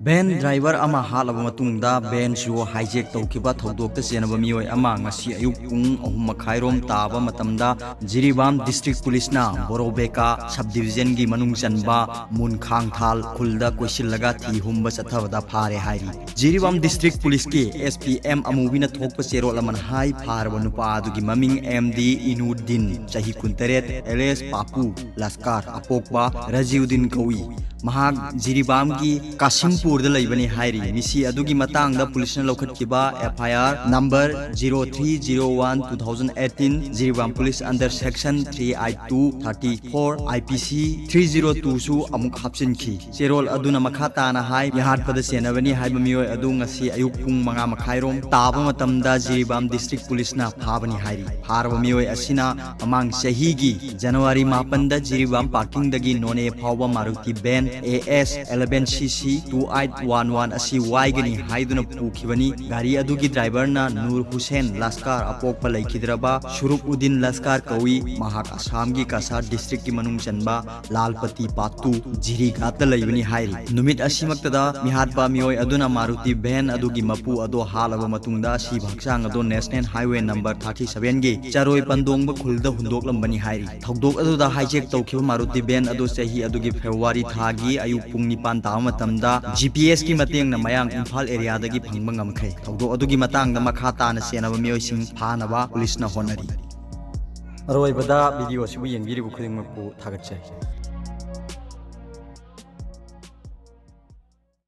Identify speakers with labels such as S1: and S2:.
S1: Ben driver ama halaba matungda ben shu hijack tawkiba thoudok ta senaba mioi ama ngasi ayuk pung 3:30 rom taba matamda Jiribam district police na borobeka subdivision gi manung chanba munkhang thal khulda koisillaga thi humba chathabada phare hairi Jiribam district police ki SPM amubina thokpa chero laman hai pharba nupa adugi maming MD Inuddin chahi kunteret LS Papu Laskar apokba Rajiuddin kawi mahag Jiribam gi Kasimpur da laibani hairi misi adugi matang da police na lokhat kiba FIR number 0301 2018 Jiribam police under section 382 34 IPC 302 su amuk hapsin ki serol aduna makhata na hai yahat pada senabani hai mioi adu ngasi ayuk pung 5:30 rom taba matamda Jiribam district police na phabani hairi pharba mioi asina amang sahi gi January 9 da Jiribam parking dagi none phawba Maruti Ben AS 11cc 2811 asi waigani haiduna pukibani gari adugi driver na Nur Hussein Laskar apokpa laikidraba Shurupuddin Laskar kawi mahak Assam gi Kasar district ki manung chanba Lalpati Patu Jirigat laibani hairi numit asimaktada mihatpa mioi aduna Maruti Ben adugi mapu ado halaba matungda si bhaksang ado national highway number 37 gi Charoi Pandongba khulda hundok lambani hairi thoudok aduda hijack tawkiba Maruti Ben ado sahi adugi February thagi ayuk pung 9 tawa matamda GPS ki mateng na mayang Imphal area dagi phangba ngamkhre thoudok adugi matang da makha ta na senaba mioi sing phanaba police na honari aroi bada video sibu yengbiri bu khuding mapu thagatchai